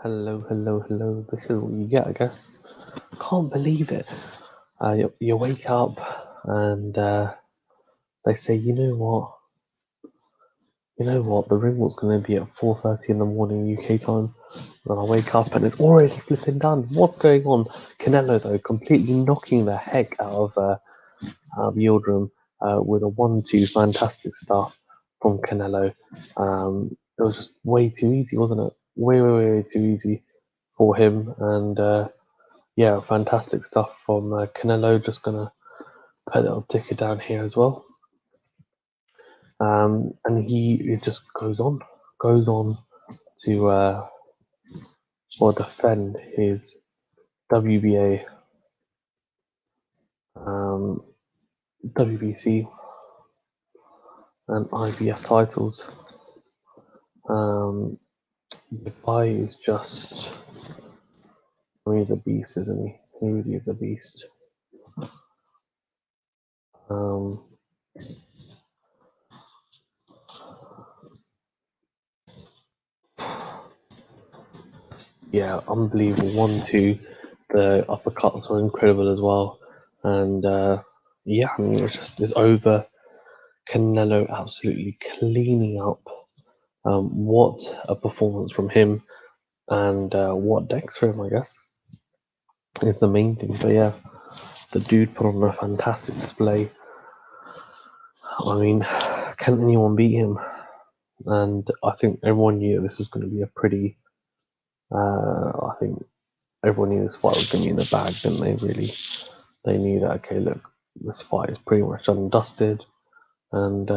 Hello. This is what you get, I guess. Can't believe it. You wake up and they say, you know what, the ring was going to be at 4:30 in the morning UK time. And I wake up and it's already flipping done. What's going on? Canelo, though, completely knocking the heck out of Yildrim with a 1-2. Fantastic stuff from Canelo. It was just way too easy, wasn't it? Way too easy for him. And yeah, fantastic stuff from Canelo. Just gonna put a little ticker down here as well. And it just goes on to defend his WBA, um, WBC, and IBF titles. The guy is just, he's a beast, isn't he? He really is a beast. Yeah, unbelievable. 1-2. The uppercuts were incredible as well. And yeah, I mean, it's over. Canelo absolutely cleaning up. What a performance from him, and what decks for him, I guess, is the main thing. But yeah, the dude put on a fantastic display. I mean, can anyone beat him? And I think everyone knew this was going to be a pretty. I think everyone knew this fight was going to be in the bag, didn't they? Really, they knew that. Okay, look, this fight is pretty much done and dusted, and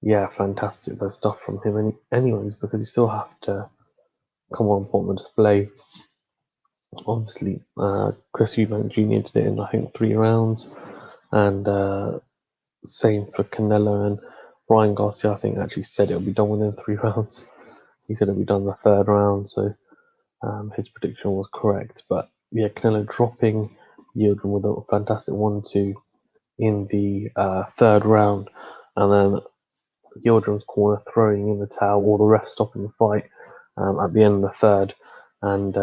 yeah, fantastic though stuff from him. Anyways, because you still have to come on, put on the display. Obviously, Chris Eubank Jr. did it in I think 3 rounds, and same for Canelo. And Ryan Garcia, I think, actually said it'll be done within 3 rounds. He said it'll be done in the 3rd round, so his prediction was correct. But yeah, Canelo dropping Yildrim with a fantastic 1-2 in the 3rd round, and then Yildrim's corner throwing in the towel, or the ref stopping the fight at the end of the 3rd, and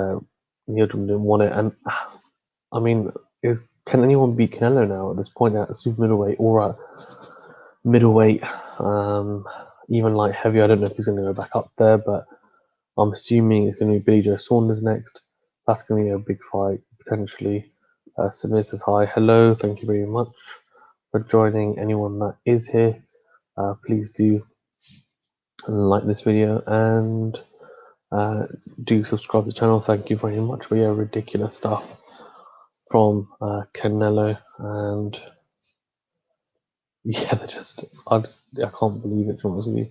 Yildrim didn't want it. And I mean, can anyone beat Canelo now at this point at super middleweight or at middleweight? Even light heavy, I don't know if he's going to go back up there, but I'm assuming it's going to be Billy Joe Saunders next. That's going to be a big fight, potentially. Samir says hi. Hello, thank you very much for joining. Anyone that is here, please do like this video and do subscribe to the channel. Thank you very much. But yeah, ridiculous stuff from Canelo, and yeah, I can't believe it, to be honest with you.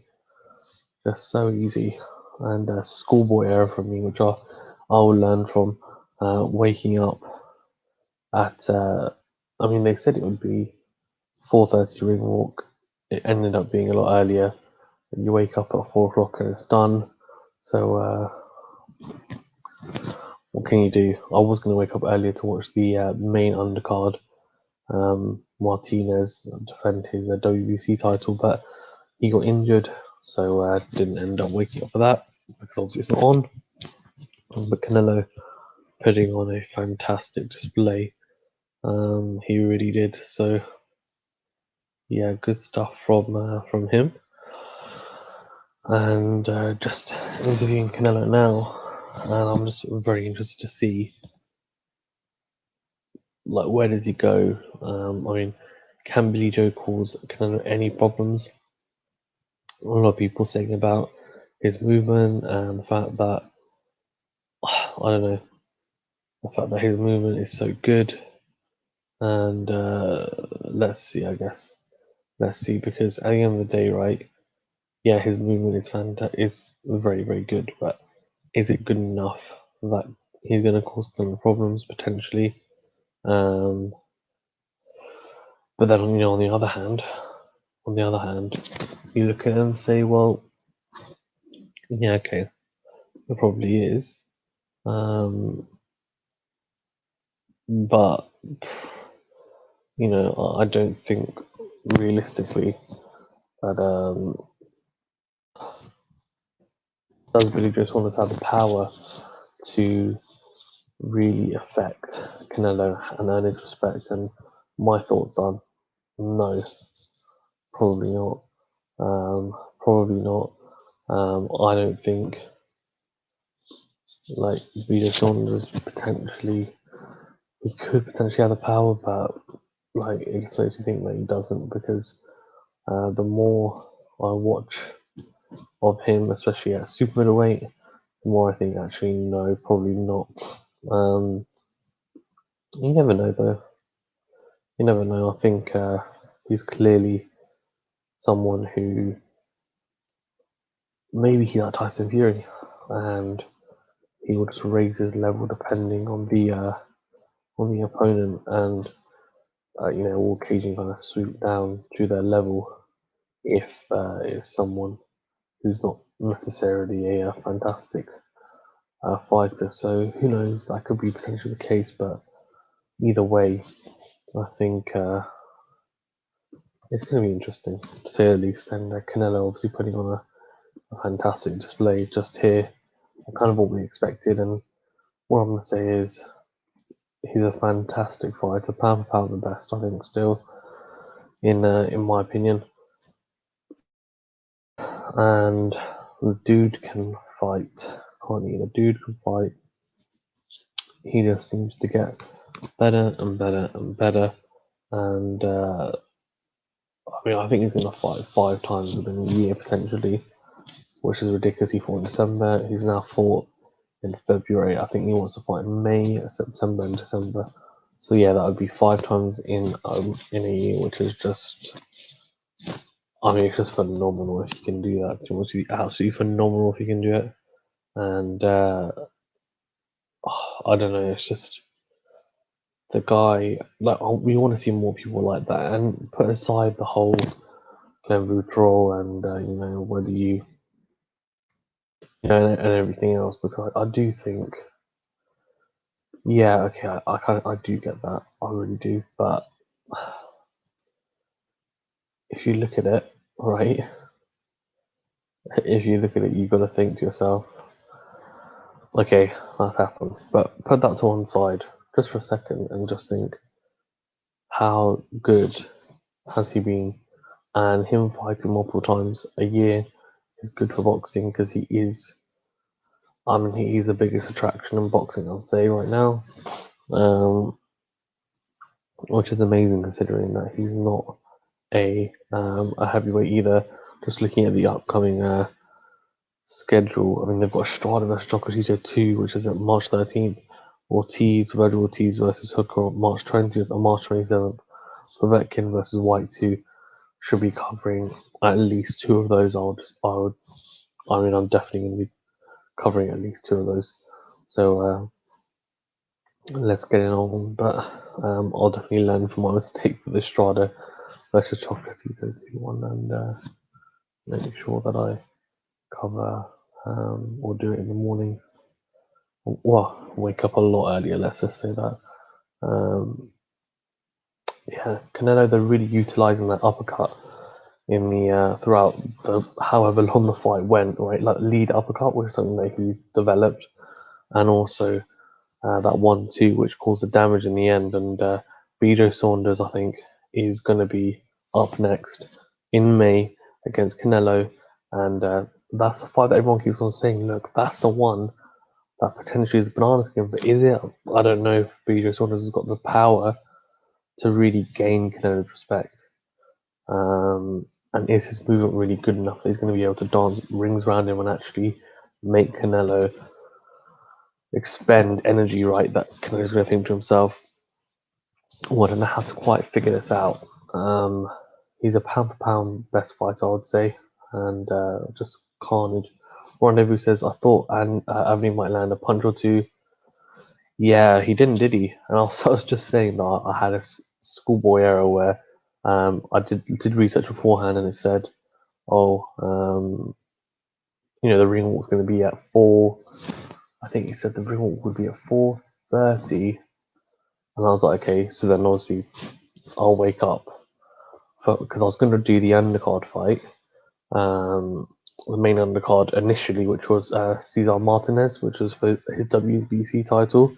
Just so easy, and schoolboy error from me, which I will learn from. Waking up at I mean, they said it would be 4:30 ring walk. It ended up being a lot earlier. You wake up at 4 o'clock and it's done. So what can you do? I was going to wake up earlier to watch the main undercard. Martinez defend his WBC title, but he got injured, so didn't end up waking up for that because obviously it's not on. But Canelo putting on a fantastic display. He really did. So yeah, good stuff from him. And just interviewing Canelo now, and I'm just very interested to see, like, where does he go? I mean, can Billy Joe cause Canelo any problems? A lot of people saying about his movement and the fact that I don't know, the fact that his movement is so good. And let's see, I guess. Let's see, because at the end of the day, right? Yeah, his movement is is very good, but is it good enough that he's going to cause them problems potentially? But then, on the other hand, you look at it and say, well, yeah, okay, it probably is. But I don't think realistically that does Billy Joe Saunders have the power to really affect Canelo and earn his respect? And my thoughts are no, probably not. Probably not. I don't think like Billy Joe Saunders he could potentially have the power, but like it just makes me think that he doesn't, because the more I watch of him, especially at super middleweight, the more I think actually no, probably not. Um, you never know though. You never know. I think he's clearly someone who maybe he's like Tyson Fury, and he will just raise his level depending on the opponent, and will occasionally kind of swoop down to their level if it's someone who's not necessarily a fantastic fighter. So who knows? That could be potentially the case, but either way, I think it's going to be interesting to say the least. And Canelo obviously putting on a fantastic display just here, kind of what we expected. And what I'm going to say is he's a fantastic fighter, pound for pound the best, I think, still in my opinion. And the dude can fight, can't he? The dude can fight. He just seems to get better and better and better. And I think he's going to fight 5 times within a year potentially, which is ridiculous. He fought in December. He's now fought in February. I think he wants to fight in May, September, and December. So yeah, that would be 5 times in a year, which is just, it's just phenomenal if you can do that. It would be absolutely phenomenal if you can do it. And I don't know, it's just the guy. Like, we want to see more people like that, and put aside the whole Glenn Boudreaux and whether and everything else, because I do think, yeah, okay, I do get that, I really do, but if you look at it, right, if you look at it, you've got to think to yourself, okay, that's happened, but put that to one side just for a second and just think, how good has he been? And him fighting multiple times a year is good for boxing, because he's the biggest attraction in boxing, I'd say, right now. Which is amazing considering that he's not a heavyweight either. Just looking at the upcoming schedule, they've got Estrada versus Chocolatito 2, which is at March 13th. Virgil Ortiz versus Hooker on March 20th and March 27th. Povetkin versus White 2 should be covering at least 2 of those. I'm definitely going to be covering at least 2 of those. So let's get it on. But I'll definitely learn from my mistake with the Estrada versus Chocolatito 2-1, and make sure that I cover or do it in the morning. Well, wake up a lot earlier, let's just say that. Canelo, they're really utilising that uppercut in the throughout the however long the fight went, right? Like lead uppercut, which is something that he's developed, and also that 1-2, which caused the damage in the end. And Bejo Saunders, I think, is going to be up next in May against Canelo, and that's the fight that everyone keeps on saying, look, that's the one that potentially is banana skin. But is it? I don't know if Bejo Saunders has got the power to really gain Canelo's respect. And is his movement really good enough that he's going to be able to dance rings around him and actually make Canelo expend energy, right? That Canelo's going to think to himself, I don't know how to quite figure this out. He's a pound for pound best fighter, I would say, and just carnage. Rendezvous says, I thought Avni might land a punch or two. Yeah, he didn't, did he? And I was just saying that I had a schoolboy error where I did research beforehand, and it said, the ring walk's going to be at 4. I think he said the ring walk would be at 4:30, and I was like, okay, so then obviously I'll wake up because I was going to do the undercard fight, the main undercard initially, which was Cesar Martinez, which was for his WBC title.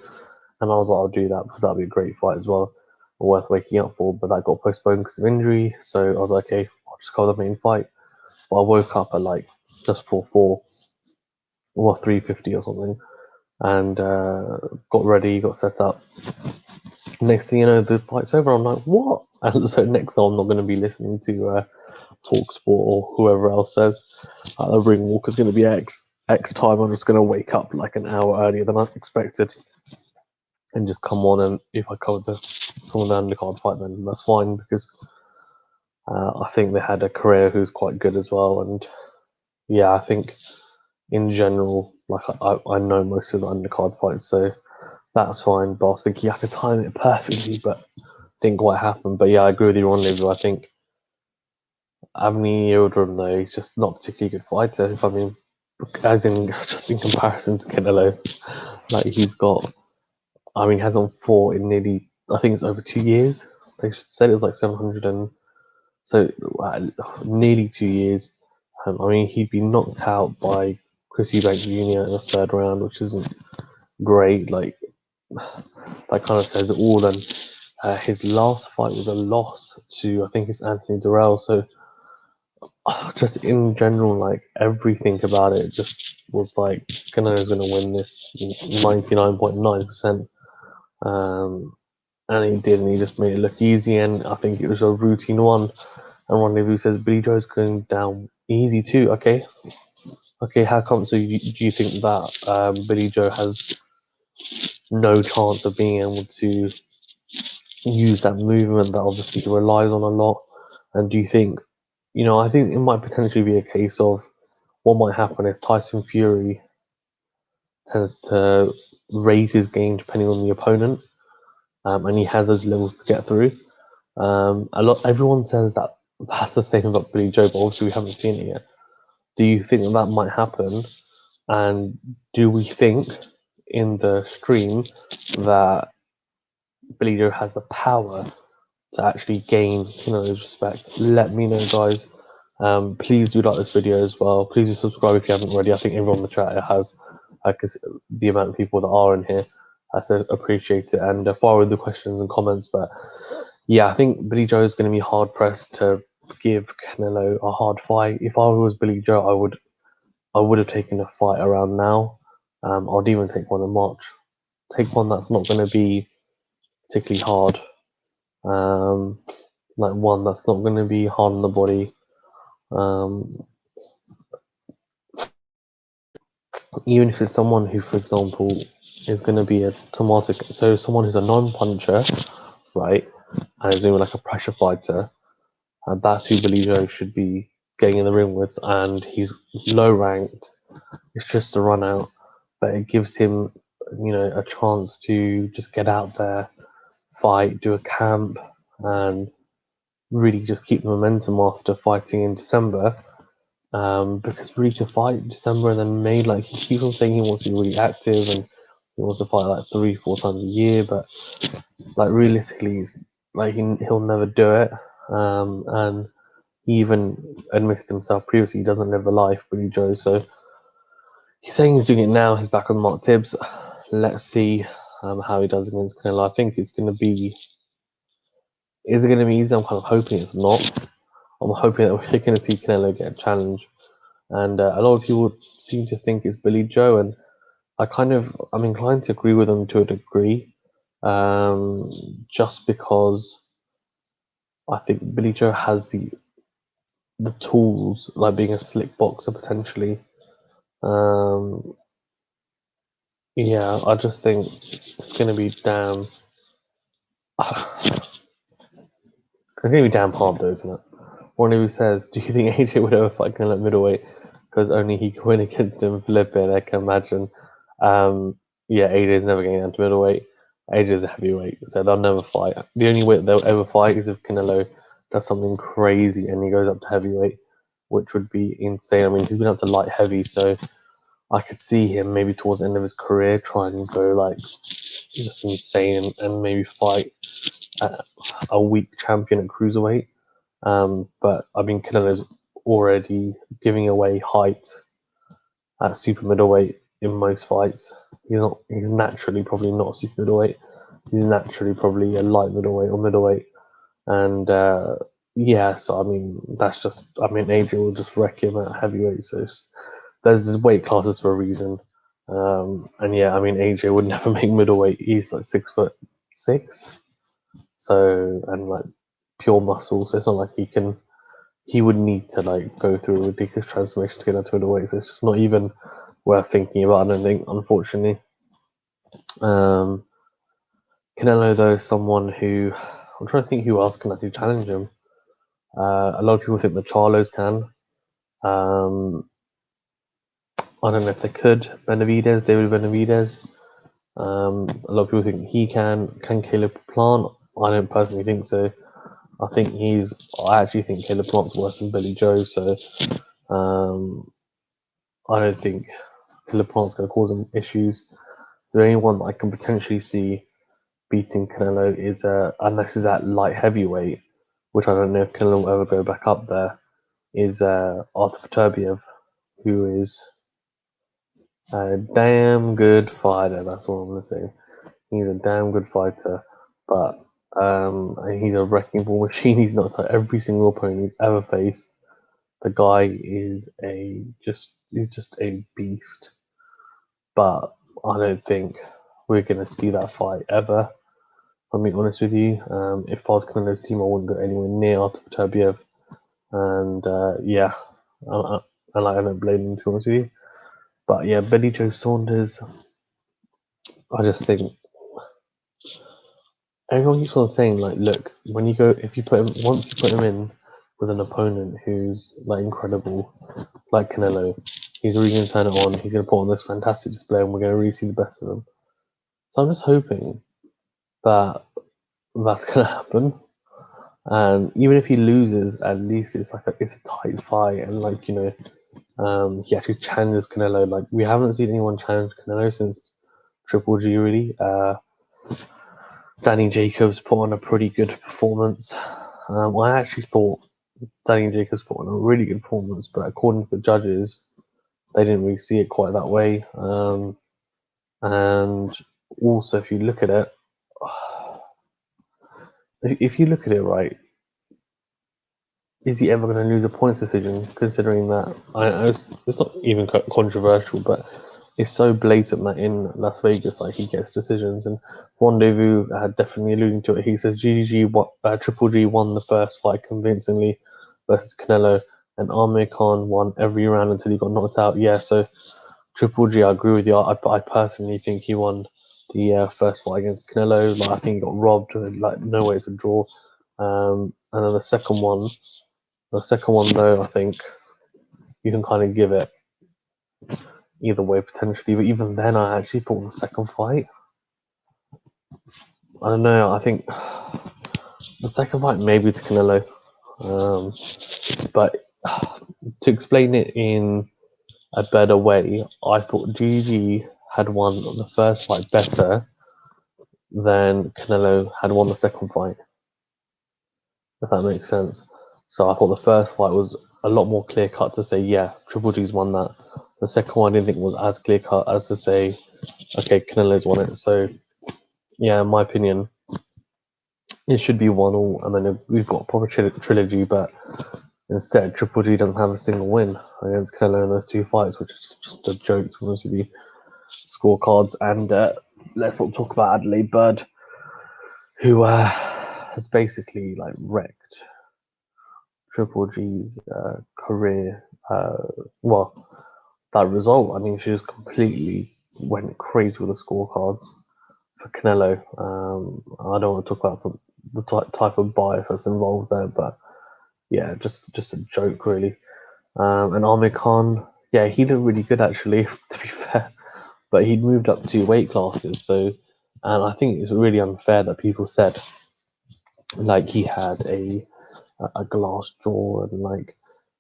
And I was like, I'll do that because that'd be a great fight as well, worth waking up for. But that got postponed because of injury. So I was like, okay, I'll just cover the main fight. But I woke up at like just before 4 or 3:50 or something, and got ready, got set up. Next thing you know, the fight's over. I'm like, what? And so next time I'm not going to be listening to Talk Sport or whoever else says the ring walk is going to be X time. I'm just going to wake up like an hour earlier than I expected and just come on. And if I covered some of the undercard fight, then that's fine because I think they had a career who's quite good as well. And yeah, I think in general, like I know most of the undercard fights, so that's fine. But I was thinking I could time it perfectly, but didn't quite happen. But yeah, I agree with you on Liverpool. I think Avni Yildrim, though, he's just not a particularly good fighter. If I mean, as in just in comparison to Canelo, like he's got, I mean, he hasn't fought in nearly, I think it's over 2 years. They said it was like 700 and so nearly 2 years. I mean, he'd been knocked out by Chris Eubank Jr. in the third round, which isn't great. Like that kind of says it all. And his last fight was a loss to, I think it's Anthony Durrell. So just in general, like everything about it just was like Canelo's going to win this 99.9%. And he did, and he just made it look easy. And I think it was a routine one. And Rendezvous says Billy Joe's going down easy too. Okay, how come? So do you think that Billy Joe has no chance of being able to use that movement that obviously he relies on a lot? And do you think, I think it might potentially be a case of what might happen is Tyson Fury tends to raise his game depending on the opponent, and he has those levels to get through. Everyone says that that's the same about Billy Joe, but obviously we haven't seen it yet. Do you think that might happen? And do we think in the stream that Billy Joe has the power to actually gain Canelo's respect? Let me know, guys. Please do like this video as well. Please do subscribe if you haven't already. I think everyone in the chat has, because the amount of people that are in here, so appreciate it. And fire with the questions and comments. But yeah, I think Billy Joe is going to be hard pressed to give Canelo a hard fight. If I was Billy Joe, I would have taken a fight around now. I'd even take one in March. Take one that's not going to be particularly hard. Like one that's not going to be hard on the body. Even if it's someone who, for example, is going to be a tomato, so someone who's a non-puncher, right, and is doing like a pressure fighter, and that's who Billy Joe should be getting in the ring with, and he's low ranked. It's just a run out, but it gives him, a chance to just get out there, fight, do a camp, and really just keep the momentum after fighting in December. Because really to fight December and then May, like he keeps on saying he wants to be really active and he wants to fight like 3-4 times a year, but like realistically, like he'll never do it. And he even admitted himself previously he doesn't live a life, Billy Joe. So he's saying he's doing it now. He's back on Mark Tibbs. Let's see how he does against Canelo. I think it's going to be. Is it going to be easy? I'm kind of hoping it's not. I'm hoping that we're going to see Canelo get a challenge. And a lot of people seem to think it's Billy Joe, and I'm inclined to agree with them to a degree, just because I think Billy Joe has the tools, like being a slick boxer potentially. Yeah, I just think it's going to be damn. It's going to be damn hard, though, isn't it? One who says, "Do you think AJ would ever fight Canelo at middleweight? Because only he can win against him." Flip it, I can imagine. Yeah, AJ's never getting down to middleweight. AJ's a heavyweight, so they'll never fight. The only way they'll ever fight is if Canelo does something crazy and he goes up to heavyweight, which would be insane. I mean, he's been up to light heavy, so I could see him maybe towards the end of his career trying to go like just insane and maybe fight a weak champion at cruiserweight. But I mean, Canelo's already giving away height at super middleweight in most fights. He's naturally probably not super middleweight. He's naturally probably a light middleweight or middleweight. And yeah, so I mean, that's just, I mean, AJ will just wreck him at heavyweight. So there's this weight classes for a reason. And yeah, I mean, AJ would never make middleweight. He's like 6'6". So, and like pure muscle. So it's not like he would need to like go through a ridiculous transformation to get into middleweight. So it's just not even worth thinking about, I don't think, unfortunately. Canelo, though, is someone who, I'm trying to think who else can actually challenge him. A lot of people think the Charlos can. I don't know if they could. David Benavidez. A lot of people think he can. Can Caleb Plant? I don't personally think so. I actually think Caleb Plant's worse than Billy Joe. So I don't think Caleb Plant's going to cause him issues. The only one that I can potentially see beating Canelo is, unless he's at light heavyweight, which I don't know if Canelo will ever go back up there, is Artur Beterbiev, who is a damn good fighter. That's what I'm going to say. He's a damn good fighter, but he's a wrecking ball machine. He's knocked out every single opponent he's ever faced. The guy is just a beast. But I don't think we're going to see that fight ever. I'll be honest with you. If I was Canelo's team, I wouldn't go anywhere near Artur Beterbiev. And yeah, I don't blame him, to be honest with you. But yeah, Billy Joe Saunders, I just think everyone keeps on saying, like, look, once you put him in with an opponent who's like incredible, like Canelo, he's really going to turn it on. He's going to put on this fantastic display, and we're going to really see the best of him. So I'm just hoping that that's going to happen. And even if he loses, at least it's a tight fight, and like, you know, he actually challenges Canelo. Like, we haven't seen anyone challenge Canelo since Triple G, really. Danny Jacobs put on a pretty good performance. I actually thought Danny Jacobs put on a really good performance, but according to the judges, they didn't really see it quite that way. And also, if you look at it, right, is he ever going to lose a points decision? Considering that, it's not even controversial, but it's so blatant that in Las Vegas, like, he gets decisions. And Rendezvous definitely alluding to it. He says Triple G won the first fight convincingly versus Canelo, and Amir Khan won every round until he got knocked out. Yeah, so Triple G, I agree with you. I personally think he won the first fight against Canelo. Like, I think he got robbed. Like, no way it's a draw. And then the second one, though, I think you can kind of give it either way potentially. But even then, I actually thought the second fight, I don't know. I think the second fight maybe to Canelo, but to explain it in a better way, I thought GG had won the first fight better than Canelo had won the second fight, if that makes sense. So I thought the first fight was a lot more clear cut to say, yeah, Triple G's won that. The second one I didn't think was as clear cut as to say, okay, Canelo's won it. So yeah, in my opinion, it should be 1-1, and then we've got a proper trilogy, but instead, Triple G doesn't have a single win against Canelo in those two fights, which is just a joke, to be honest with you. Scorecards. And let's not talk about Adelaide Bird, who has basically like wrecked Triple G's career. Well, that result, I mean, she just completely went crazy with the scorecards for Canelo. I don't want to talk about the type of bias that's involved there, but yeah, just a joke, really. And Amir Khan, yeah, he looked really good, actually, to be fair, but he'd moved up 2 weight classes. So, and I think it's really unfair that people said like he had a glass jaw, and like,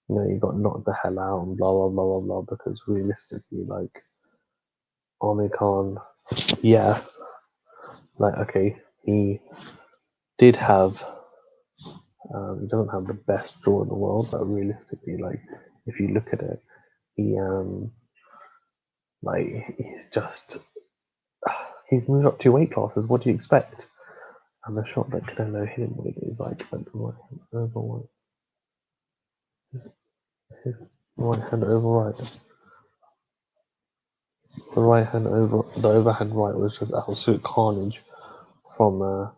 you know, he got knocked the hell out and blah blah blah blah blah, because realistically, like, Amir Khan, yeah, like, okay, he did have He doesn't have the best draw in the world, but realistically, like if you look at it, he he's moved up 2 weight classes. What do you expect? And the shot that Canelo hit him with is like over his right hand over right. The right hand over the overhand right was just absolute carnage from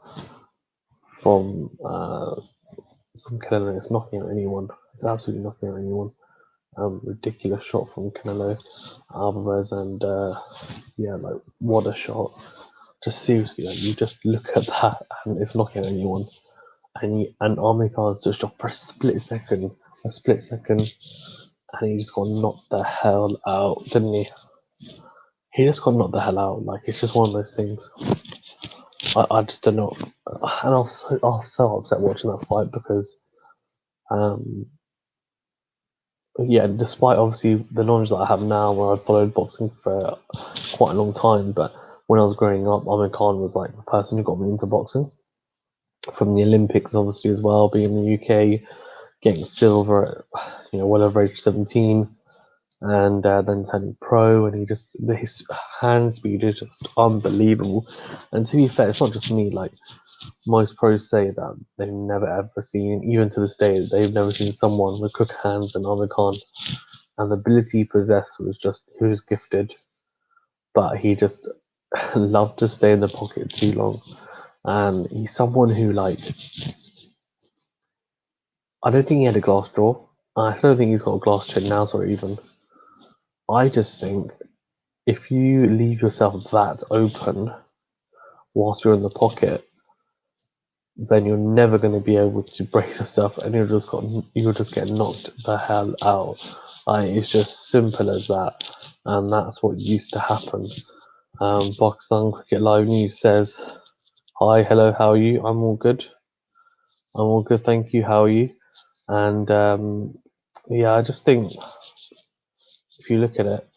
from uh, from Canelo. It's knocking out anyone. It's absolutely knocking out anyone. Ridiculous shot from Canelo Alvarez, and yeah, like what a shot! Just seriously, like you just look at that, and it's knocking out anyone. And Amir Khan's just shot for a split second, and he just got knocked the hell out, didn't he? He just got knocked the hell out. Like it's just one of those things. I just don't know, and I was so upset watching that fight because, yeah, despite obviously the knowledge that I have now, where I've followed boxing for quite a long time, but when I was growing up, Amir Khan was like the person who got me into boxing. From the Olympics, obviously as well, being in the UK, getting silver at whatever age 17, and then turning pro, and his hand speed is just unbelievable. And to be fair, it's not just me. Like most pros say that they've never ever seen, even to this day, they've never seen someone with quicker hands than Amir Khan. And the ability he possessed he was gifted, but he just loved to stay in the pocket too long. And he's someone who, like, I don't think he had a glass jaw. I still don't think he's got a glass chin now, sorry, even. I just think if you leave yourself that open whilst you're in the pocket, then you're never going to be able to brace yourself, and you'll just get knocked the hell out. It's just simple as that, and that's what used to happen. Pakistan Cricket Live News says, "Hi, hello, how are you? I'm all good. Thank you. How are you?" And yeah, I just think if you look at it,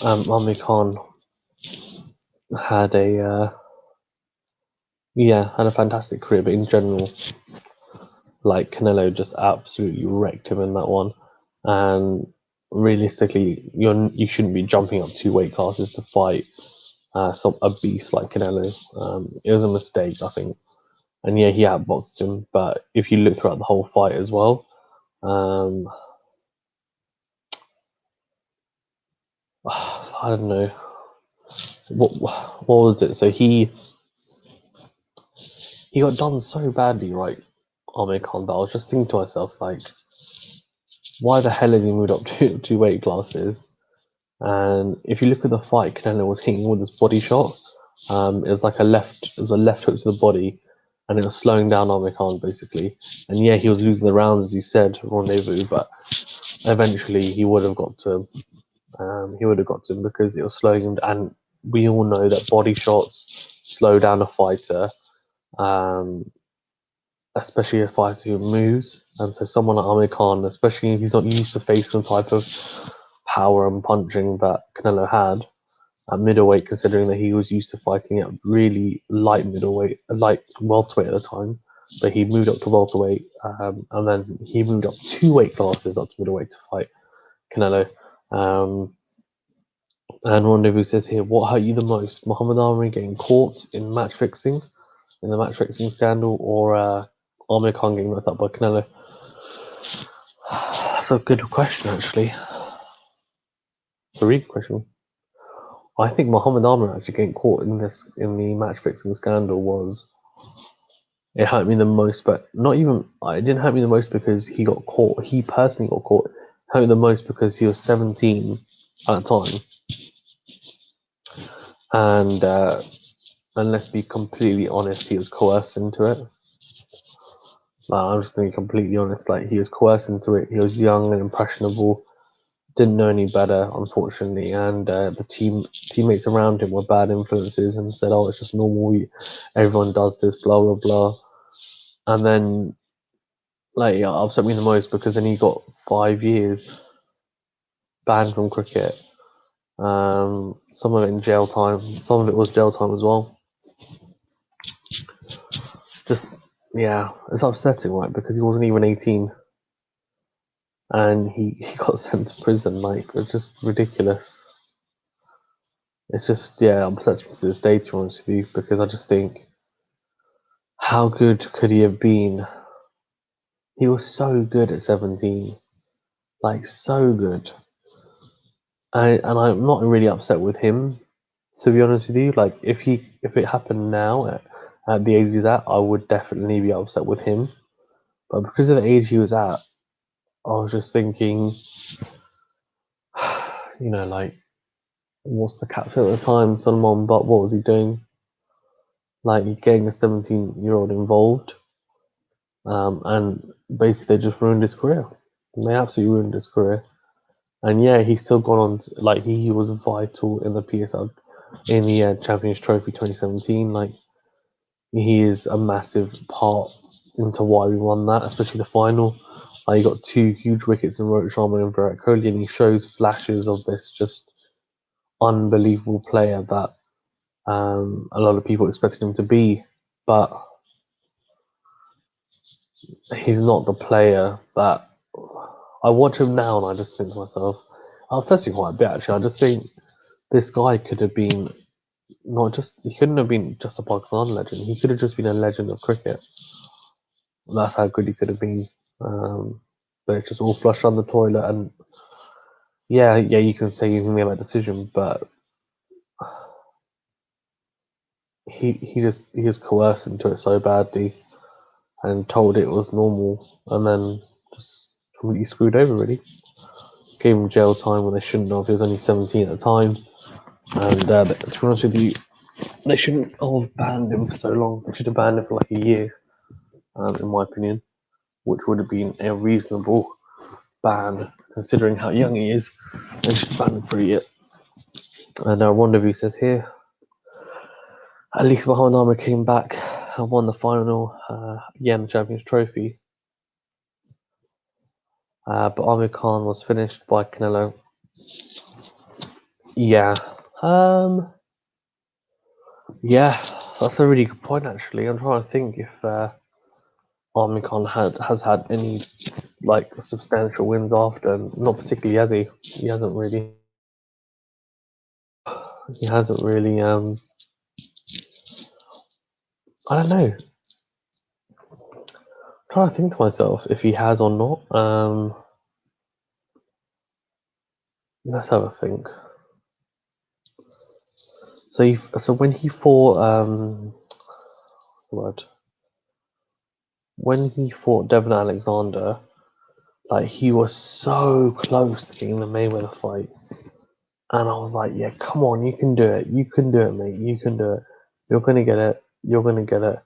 Amir Khan had a fantastic career, but in general, like Canelo just absolutely wrecked him in that one. And realistically, you shouldn't be jumping up 2 weight classes to fight a beast like Canelo. It was a mistake, I think. And yeah, he outboxed him, but if you look throughout the whole fight as well, I don't know what was it. So he got done so badly, right? Amir Khan, that I was just thinking to myself, like, why the hell has he moved up 2 weight classes? And if you look at the fight, Canelo was hitting with his body shot. It was a left hook to the body, and it was slowing down Amir Khan basically. And yeah, he was losing the rounds, as you said, rendezvous, but eventually he would have got to him. Because it was slowing him down. And we all know that body shots slow down a fighter, especially a fighter who moves. And so someone like Amir Khan, especially if he's not used to facing the type of power and punching that Canelo had at middleweight, considering that he was used to fighting at really light welterweight at the time, but he moved up to welterweight, and then he moved up 2 weight classes up to middleweight to fight Canelo. And Rendezvous says here, what hurt you the most? Muhammad Ali getting caught in the match fixing scandal, or Amir Khan getting knocked out by Canelo? That's a good question, actually. It's a really good question. I think Muhammad Ali actually getting caught in the match fixing scandal it hurt me the most, but it didn't hurt me the most because he got caught. He personally got caught. It hurt me the most because he was 17 at the time. And let's be completely honest, he was coerced into it. I'm just going to be completely honest. Like, he was coerced into it. He was young and impressionable, didn't know any better, unfortunately. And the teammates around him were bad influences and said, "Oh, it's just normal. Everyone does this, blah blah blah." And then, like, yeah, upset me the most because then he got 5 years banned from cricket. Some of it in jail time. Some of it was jail time as well. just, yeah, it's upsetting, right? Because he wasn't even 18 and he got sent to prison. Like, it's just ridiculous. It's just, yeah, upsets me to this day, to be honest with you, because I just think, how good could he have been? He was so good at 17, like, so good. And I'm not really upset with him, to be honest with you. Like, if it happened now at the age he's at, I would definitely be upset with him. But because of the age he was at, I was just thinking, like, what's the captain at the time, Solomon? But what was he doing? Like, getting a 17-year-old involved, and basically they just ruined his career. They absolutely ruined his career. And yeah, he's still gone on. Like, he was vital in the PSL, in the Champions Trophy 2017. Like, he is a massive part into why we won that, especially the final. He got 2 huge wickets in Watchalong and Virat Kohli, and he shows flashes of this just unbelievable player that a lot of people expected him to be, but he's not the player that I watch him now, and I just think to myself, I'll test you quite a bit actually. I just think this guy could have been he couldn't have been just a Pakistan legend. He could have just been a legend of cricket. That's how good he could have been. But it's just all flushed down the toilet, and yeah, you can say you made that decision, but he was coerced into it so badly and told it was normal, and then just completely screwed over, really. Gave him jail time when they shouldn't have. He was only 17 at the time, and to be honest with you, they shouldn't have banned him for so long. They should have banned him for like a year, in my opinion, which would have been a reasonable ban considering how young he is. They should have banned him for a year. And Rendezvous says here, at least Muhammad Amir came back and won the final, the Champions Trophy. But Amir Khan was finished by Canelo. Yeah. Yeah, that's a really good point, actually. I'm trying to think if Amir Khan has had any like substantial wins after. Not particularly, has he? He hasn't really. He hasn't really. I don't know. I'm trying to think to myself if he has or not. Let's have a think. So when he fought what's the word? When he fought Devon Alexander, like, he was so close to getting the Mayweather fight. And I was like, yeah, come on, you can do it. You can do it, mate. You can do it. You're going to get it. You're going to get it.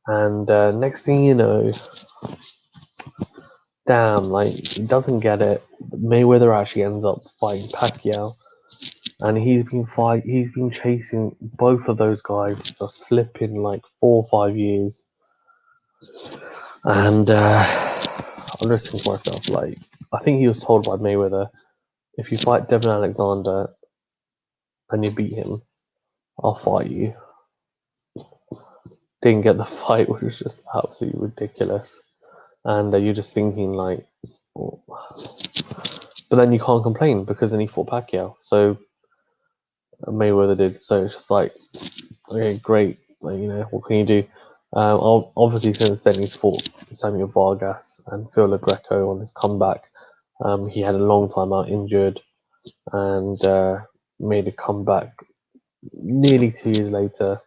And next thing you know, damn, like, he doesn't get it. Mayweather actually ends up fighting Pacquiao. And he's been chasing both of those guys for flipping like 4 or 5 years. And I'm just thinking to myself, like, I think he was told by Mayweather, if you fight Devon Alexander and you beat him, I'll fight you. Didn't get the fight, which was just absolutely ridiculous. And you're just thinking, like, oh. But then you can't complain because then he fought Pacquiao. So Mayweather did. So it's just like, okay, great. Like, what can you do? Obviously, since then he's fought Samuel Vargas and Phil LaGreco on his comeback. He had a long time out injured and made a comeback nearly 2 years later.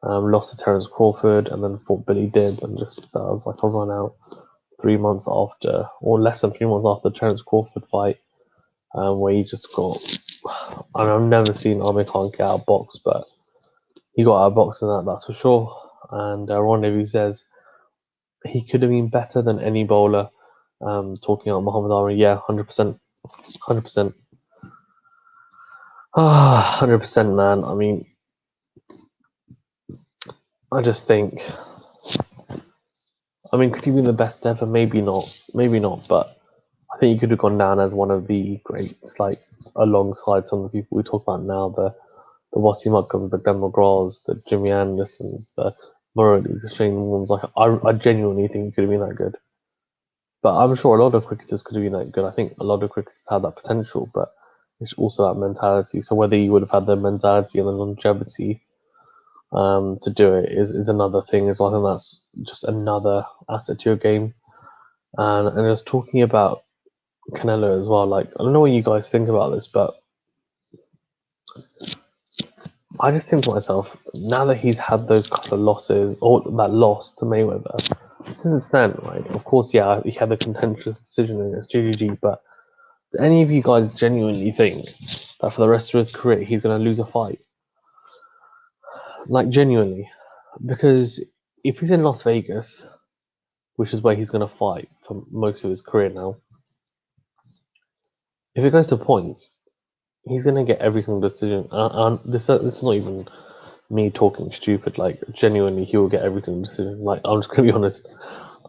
Lost to Terence Crawford and then fought Billy Dibb, and just that was like a run out 3 months after, or less than 3 months after the Terence Crawford fight, where he just got. I've never seen Amir Khan get out of box, but he got out of boxing that's for sure. And Rendezvous says he could have been better than any bowler. Talking about Muhammad Ali, yeah, 100%, 100%, 100%, man. I mean, I just think. I mean, could he be the best ever? Maybe not. Maybe not. But I think he could have gone down as one of the greats, like alongside some of the people we talk about now, the Wasim Akram, the Glenn McGraws, the Jimmy Andersons, the Morality's Australian ones. Like I genuinely think he could have been that good. But I'm sure a lot of cricketers could have been that good. I think a lot of cricketers have that potential, but it's also that mentality. So whether you would have had the mentality and the longevity to do it is another thing as well. I think that's just another asset to your game. And I was talking about Canelo as well. Like, I don't know what you guys think about this, but I just think to myself, now that he's had those couple of losses, or that loss to Mayweather, since then, right? Of course, yeah, he had a contentious decision against GGG, but do any of you guys genuinely think that for the rest of his career he's going to lose a fight? Like, genuinely. Because if he's in Las Vegas, which is where he's going to fight for most of his career now, if it goes to points, he's going to get every single decision. This is not even me talking stupid. Like, genuinely, he will get every single decision. Like, I'm just going to be honest.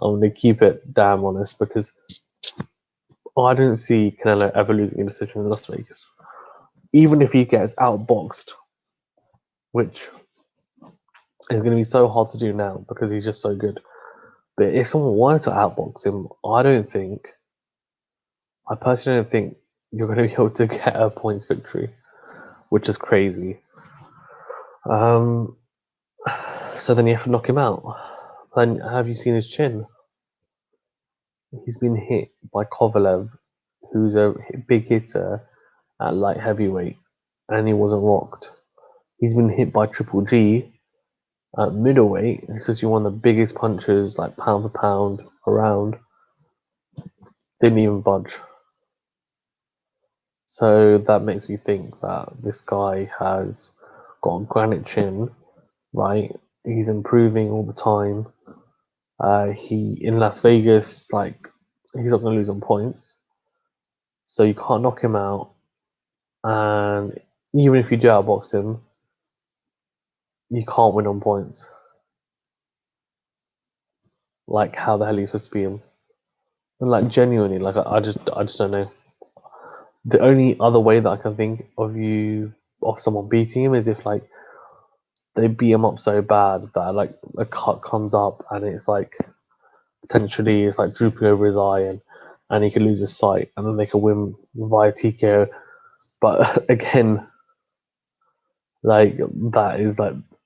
I'm going to keep it damn honest because I don't see Canelo ever losing a decision in Las Vegas. Even if he gets outboxed, which is going to be so hard to do now because he's just so good. But if someone wanted to outbox him, I personally don't think you're going to be able to get a points victory, which is crazy. So then you have to knock him out. Then have you seen his chin? He's been hit by Kovalev, who's a big hitter at light heavyweight, and he wasn't rocked. He's been hit by Triple G at middleweight. This is one of the biggest punchers, like pound for pound, around. Didn't even budge. So that makes me think that this guy has got a granite chin, right? He's improving all the time. He in Las Vegas, like he's not going to lose on points, so you can't knock him out. And even if you do outbox him, you can't win on points. Like how the hell are you supposed to beat him? And like genuinely, like I just don't know. The only other way that I can think of someone beating him is if like they beat him up so bad that like a cut comes up and it's like potentially it's like drooping over his eye and he could lose his sight and then they could win via TKO. But again, like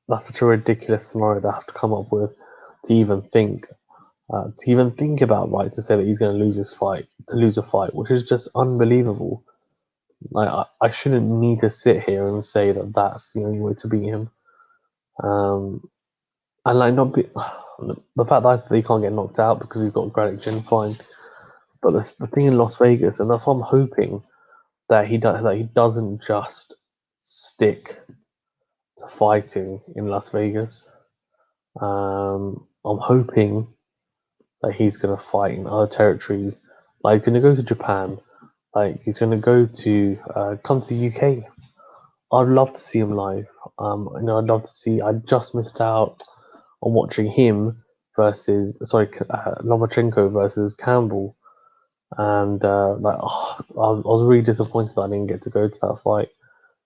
that's such a ridiculous scenario to have to come up with to even think about, right, to say that he's going to lose a fight, which is just unbelievable. Like I shouldn't need to sit here and say that that's the only way to beat him. And like not be the fact that I said that he can't get knocked out because he's got granite chin, fine. But the thing in Las Vegas, and that's what I'm hoping that he doesn't just stick to fighting in Las Vegas. I'm hoping that he's going to fight in other territories. Like he's going to go to Japan. Like he's going to go to come to the UK. I'd love to see him live. I'd love to see. I just missed out on watching him Lomachenko versus Campbell, and I was really disappointed that I didn't get to go to that fight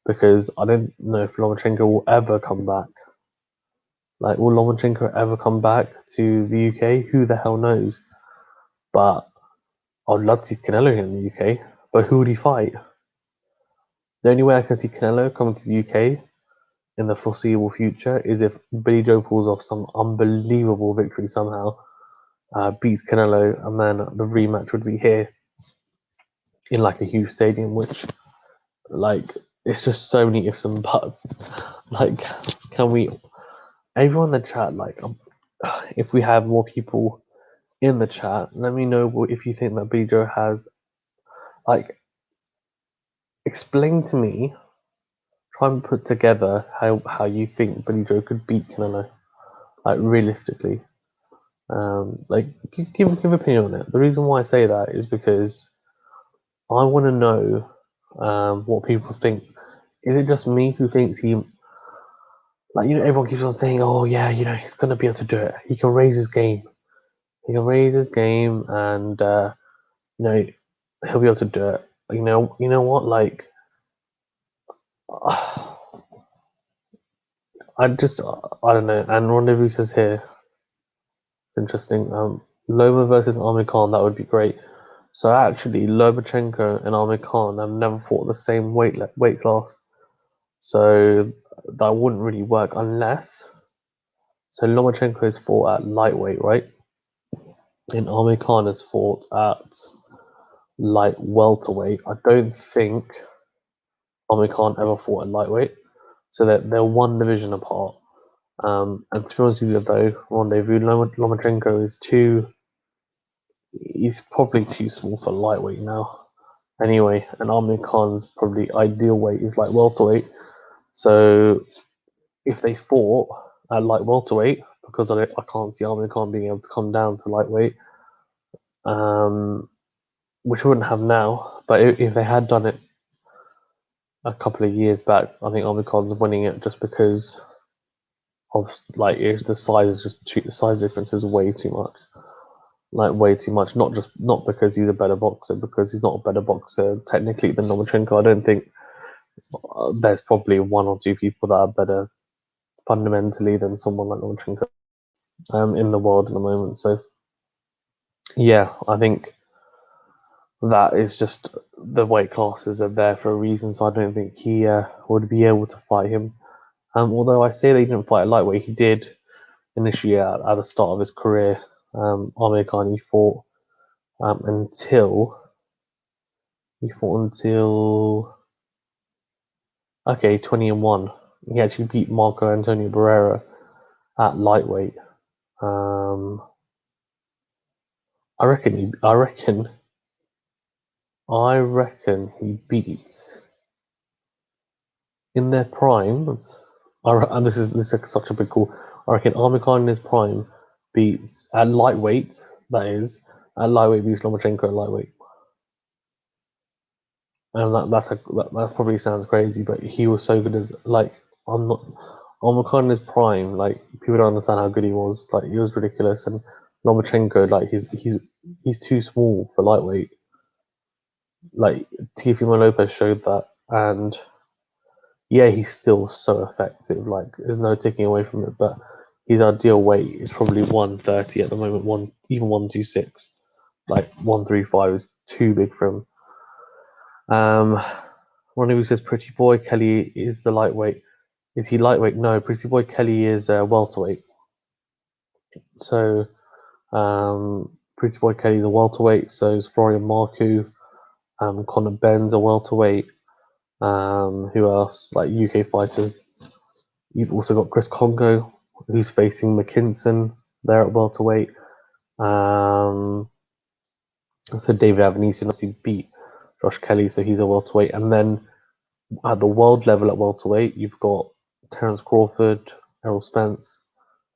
because I don't know if Lomachenko will ever come back. Like, will Lomachenko ever come back to the UK? Who the hell knows? But I'd love to see Canelo here in the UK. But who would he fight? The only way I can see Canelo coming to the UK in the foreseeable future is if Billy Joe pulls off some unbelievable victory somehow, beats Canelo, and then the rematch would be here in like a huge stadium, which like it's just so many ifs and buts. Like, can we? Everyone in the chat, like, if we have more people in the chat, let me know if you think that Billy Joe has. Like, explain to me. Try and put together how you think Billy Joe could beat Canelo, like realistically. Like give opinion on it. The reason why I say that is because I want to know what people think. Is it just me who thinks he, like, everyone keeps on saying, oh yeah, he's gonna be able to do it. He can raise his game. He can raise his game, and he'll be able to do it. You know what? Like, I don't know. And Rendezvous says here, it's interesting. Loma versus Amir Khan, that would be great. So actually, Lomachenko and Amir Khan have never fought the same weight class. So that wouldn't really work unless. So Lomachenko has fought at lightweight, right? And Amir Khan has fought at light welterweight. I don't think Amir Khan ever fought at lightweight. So they're one division apart. And to be honest with you, though, Rendezvous Lomachenko is he's probably too small for lightweight now. Anyway, and Amir Khan's probably ideal weight is like welterweight. So if they fought at light welterweight, because I can't see Amir Khan being able to come down to lightweight, which we wouldn't have now. But if they had done it a couple of years back, I think Amir Khan's winning it just because of like the size is the size difference is way too much. Like way too much, not because he's a better boxer, because he's not a better boxer technically than Lomachenko. I don't think there's probably one or two people that are better fundamentally than someone like Lomachenko in the world at the moment. So yeah, I think that is just the weight classes are there for a reason. So I don't think he would be able to fight him. Although I say they didn't fight at lightweight, he did initially at the start of his career. Amir Khan, he fought until 20-1. He actually beat Marco Antonio Barrera at lightweight. I reckon he beats in their primes. And this is such a big call. I reckon Amir Khan in his prime beats at lightweight. That is at lightweight beats Lomachenko at lightweight. And that probably sounds crazy, but he was so good as like Amir Khan in his prime. Like people don't understand how good he was. Like he was ridiculous, and Lomachenko, like he's too small for lightweight. Like Teofimo Lopez showed that, and yeah, he's still so effective. Like there's no taking away from it. But his ideal weight is probably 130 at the moment. Even 126, like 135 is too big for him. Ronnie says Pretty Boy Kelly is the lightweight. Is he lightweight? No, Pretty Boy Kelly is welterweight. So Pretty Boy Kelly the welterweight. So is Florian Marku. Conor Ben's a welterweight. Who else? Like UK fighters. You've also got Chris Congo, who's facing McKinson. They're at welterweight. So David Avanesian obviously beat Josh Kelly, so he's a welterweight. And then at the world level at welterweight, you've got Terence Crawford, Errol Spence,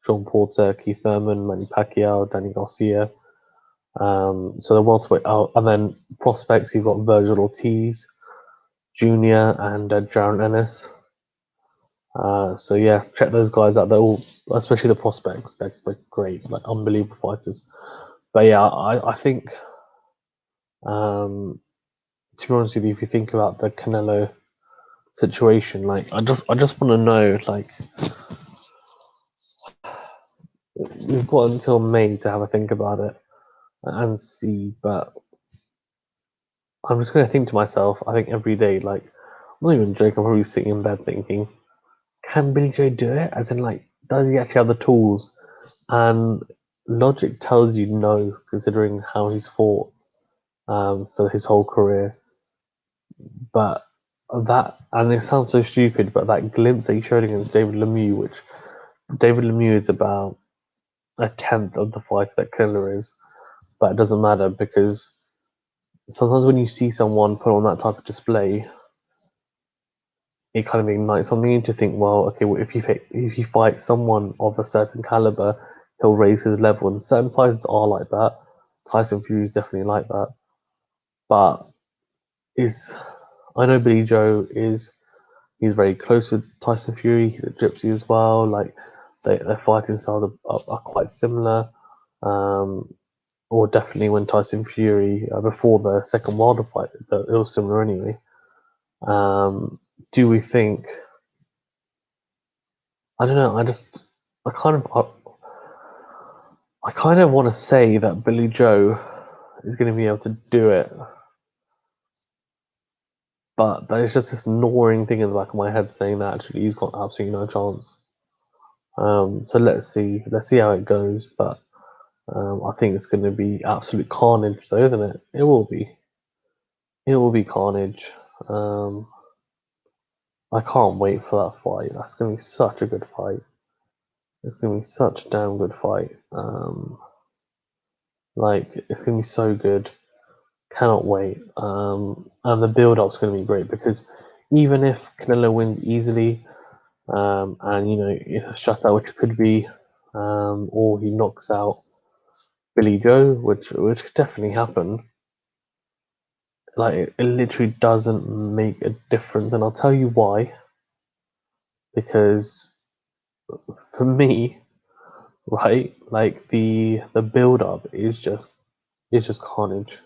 Sean Porter, Keith Thurman, Manny Pacquiao, Danny Garcia. So the welterweight, and then prospects, you've got Virgil Ortiz Jr. and Jaron Ennis. So yeah, check those guys out. They're all, especially the prospects, they're great, like unbelievable fighters. But yeah, I think, to be honest with you, if you think about the Canelo situation, like I just want to know, like we've got until May to have a think about it and see. But I'm just going to think to myself, I think every day, like I'm not even joking. I'm probably sitting in bed thinking, can Billy Joe do it? As in, like, does he actually have the tools? And logic tells you no, considering how he's fought for his whole career. But and it sounds so stupid, but that glimpse that he showed against David Lemieux, which David Lemieux is about a tenth of the fighter that Canelo is, but it doesn't matter because sometimes when you see someone put on that type of display, it kind of ignites something in you to think, well, okay, well, if he fights someone of a certain caliber, he'll raise his level. And certain fighters are like that. Tyson Fury is definitely like that. But I know Billy Joe he's very close with Tyson Fury. He's a gypsy as well. Like their fighting styles are quite similar. Or definitely when Tyson Fury before the second Wilder fight, it was similar anyway. Do we think I don't know. I kind of want to say that Billy Joe is going to be able to do it, but there's just this gnawing thing in the back of my head saying that actually he's got absolutely no chance. So let's see how it goes. But I think it's going to be absolute carnage, though, isn't it? It will be. It will be carnage. I can't wait for that fight. That's going to be such a good fight. It's going to be such a damn good fight. Like it's going to be so good. Cannot wait. And the build-up's going to be great because even if Canelo wins easily, and it's a shutout, which could be, or he knocks out Billy Joe, which could definitely happen. Like it literally doesn't make a difference, and I'll tell you why. Because for me, right, like the build-up is just carnage.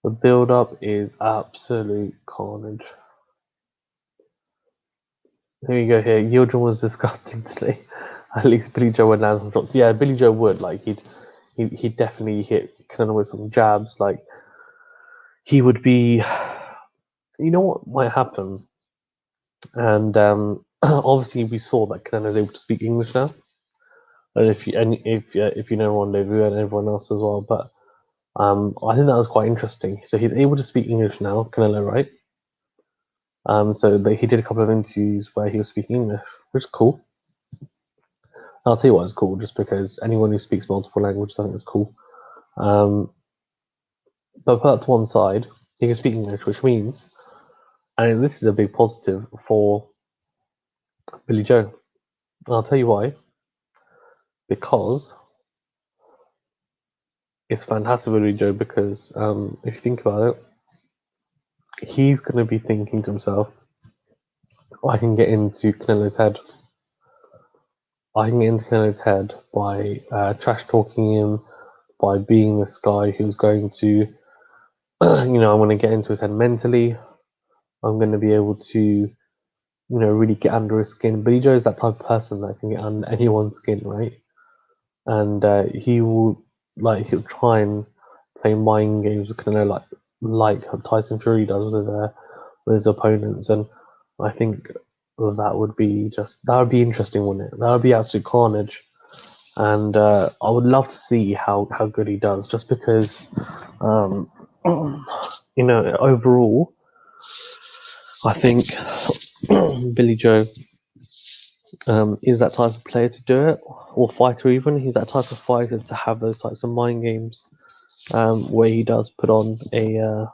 The build-up is absolute carnage. Here you go. Here, Yildrim was disgusting today. At least Billy Joe would land some shots. Yeah, Billy Joe would. Like he'd definitely hit Canelo with some jabs. Like he would be. You know what might happen? And obviously we saw that Canelo is able to speak English now. And if you know Rendezvous and everyone else as well, but I think that was quite interesting. So he's able to speak English now, Canelo, right? So he did a couple of interviews where he was speaking English, which is cool. I'll tell you why it's cool, just because anyone who speaks multiple languages, I think is cool. But put that to one side, he can speak English, which means, and this is a big positive for Billy Joe. And I'll tell you why. Because it's fantastic for Billy Joe, because if you think about it, he's going to be thinking to himself, I can get into Canelo's head. I can get into Canelo's head by trash talking him, by being this guy who's going to, I'm going to get into his head mentally. I'm going to be able to, really get under his skin. Billy Joe is that type of person that can get under anyone's skin, right? And he'll try and play mind games with Canelo, like Tyson Fury does with his opponents, and I think that would be interesting, wouldn't it? That would be absolute carnage, and I would love to see how good he does, just because, overall, I think Billy Joe is that type of player to do it, or fighter even. He's that type of fighter to have those types of mind games, where he does put on a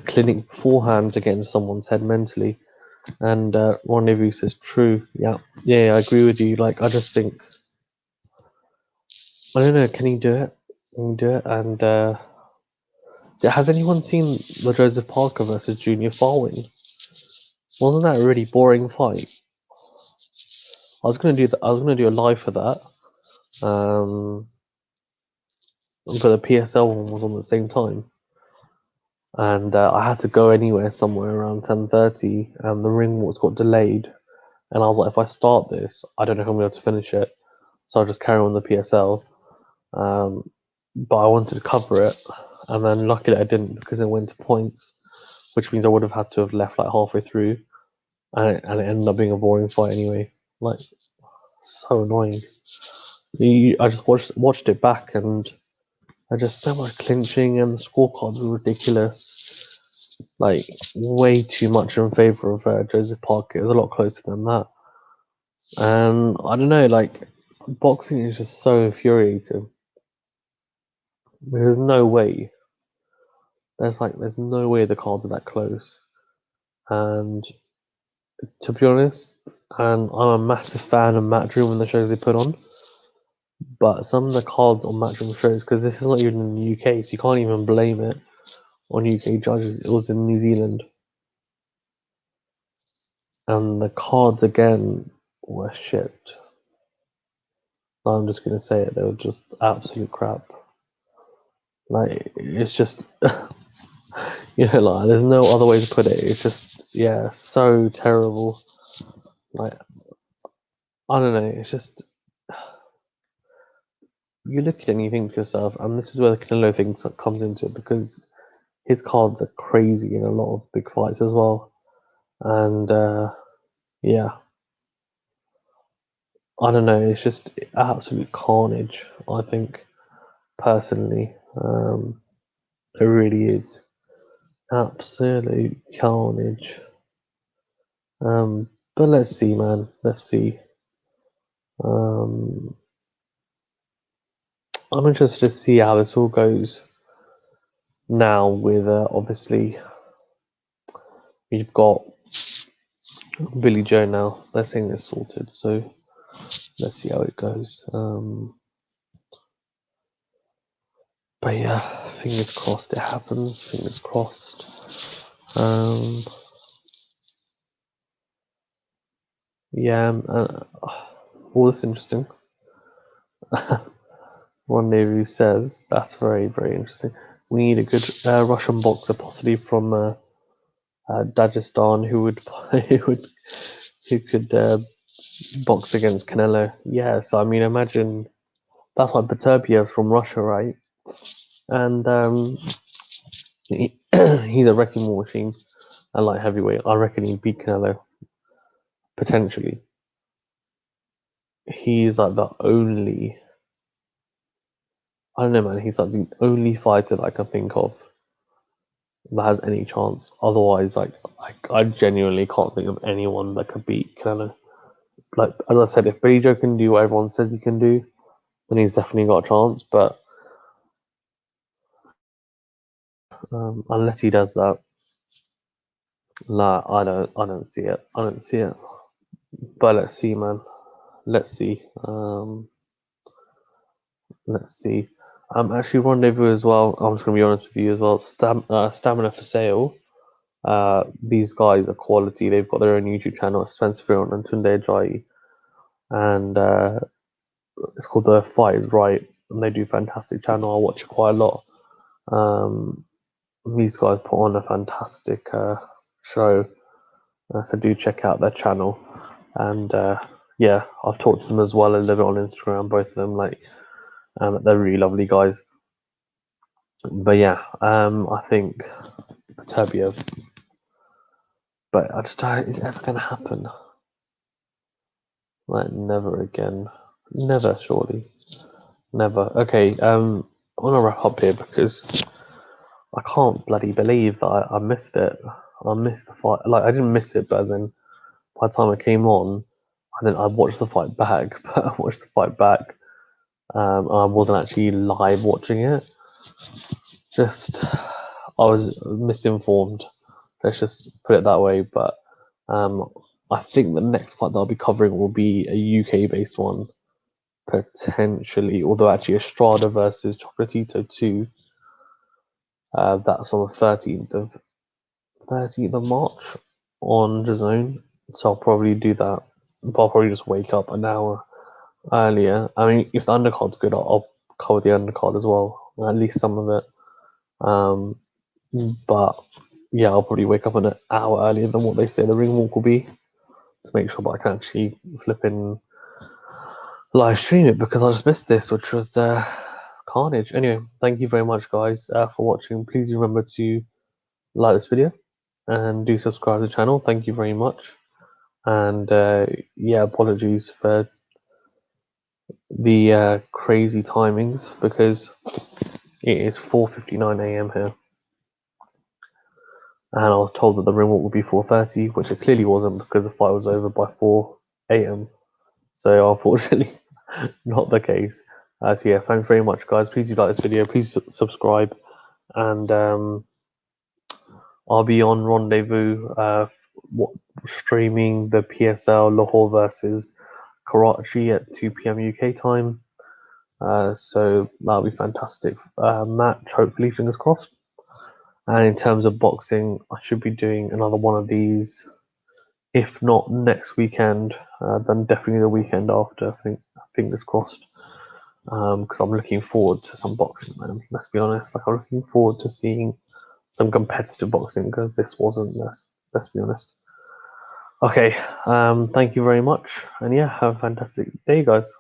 clinic beforehand to get into someone's head mentally. And Rendezvous says true. Yeah, I agree with you. Like I just think, I don't know, can he do it? Can he do it? And has anyone seen the Joseph Parker versus Junior Farwin? Wasn't that a really boring fight? I was gonna do a live for that. But the PSL one was on the same time, and I had to go anywhere somewhere around 10:30, and the ring was got delayed. And I was like, if I start this, I don't know if I'm going to finish it, so I'll just carry on the PSL. But I wanted to cover it, and then luckily I didn't, because it went to points, which means I would have had to have left like halfway through, and it ended up being a boring fight anyway. Like so annoying. I just watched it back, and just so much clinching, and the scorecards were ridiculous. Like way too much in favor of Joseph Parker. It was a lot closer than that. And I don't know, like boxing is just so infuriating. There's no way. There's no way the cards are that close. And to be honest, and I'm a massive fan of Matchroom and the shows they put on. But some of the cards on Matchroom shows, because this is not even in the UK, so you can't even blame it on UK judges. It was in New Zealand. And the cards again were shit. I'm just gonna say it, they were just absolute crap. Like it's just like there's no other way to put it. It's just so terrible. Like, I don't know. It's just you look at it and you think to yourself, and this is where the Canelo thing comes into it, because his cards are crazy in a lot of big fights as well. And yeah, I don't know. It's just absolute carnage, I think, personally. It really is absolute carnage. But let's see, man. Let's see. I'm interested to see how this all goes now. With obviously, we've got Billy Joe now. Let's think it's sorted. So let's see how it goes. But yeah, fingers crossed it happens. Fingers crossed. Yeah, all this interesting. Rendezvous says that's very, very interesting. We need a good Russian boxer, possibly from Dagestan, who could box against Canelo. Yeah, so I mean, imagine that's why Beterbiev's from Russia, right? And he's a wrecking ball machine, and light heavyweight. I reckon he'd beat Canelo potentially. He's like the only. I don't know, man. He's like the only fighter that I can think of that has any chance. Otherwise, like I genuinely can't think of anyone that could beat Canelo. Like as I said, if Billy Joe can do what everyone says he can do, then he's definitely got a chance. But unless he does that, nah, I don't see it. I don't see it. But let's see, man. Let's see. Let's see. Actually, Rendezvous as well. I'm just gonna be honest with you as well. Stamina for Sale. These guys are quality. They've got their own YouTube channel, Spencer Firon and Tunde Ajayi, and it's called The Fight Is Right, and they do fantastic channel. I watch it quite a lot. These guys put on a fantastic show, so do check out their channel. And yeah, I've talked to them as well a little bit on Instagram. Both of them, like, they're really lovely guys. But yeah, I think Beterbiev. But I just don't. Is it ever going to happen? Like, never again. Never, surely. Never. Okay. I want to wrap up here because I can't bloody believe that I missed it. I missed the fight. Like, I didn't miss it, but then by the time I came on, I watched the fight back. But I watched the fight back. I wasn't actually live watching it. Just, I was misinformed. Let's just put it that way. But I think the next fight that I'll be covering will be a UK-based one, potentially. Although actually, Estrada versus Chocolatito 2. That's on the 13th of March on dazn. So I'll probably do that. But I'll probably just wake up an hour earlier. I mean, if the undercard's good, I'll cover the undercard as well, at least some of it. But yeah, I'll probably wake up an hour earlier than what they say the ring walk will be to make sure that I can actually flip in live stream it, because I just missed this, which was carnage. Anyway, thank you very much, guys, for watching. Please remember to like this video and do subscribe to the channel. Thank you very much. And yeah, apologies for the crazy timings, because it is 4:59 a.m. here, and I was told that the ring walk would be 4:30, which it clearly wasn't, because the fight was over by 4 a.m. So unfortunately, not the case. So yeah, thanks very much, guys. Please do like this video. Please subscribe, and I'll be on Rendezvous streaming the PSL Lahore versus Karachi at 2 p.m. UK time. So that'll be fantastic match, hopefully, fingers crossed. And in terms of boxing, I should be doing another one of these, if not next weekend, then definitely the weekend after. I think, fingers crossed, because I'm looking forward to some boxing, man. Let's be honest. Like, I'm looking forward to seeing some competitive boxing, because this wasn't. Let's be honest. Okay. Thank you very much, and yeah, have a fantastic day, guys.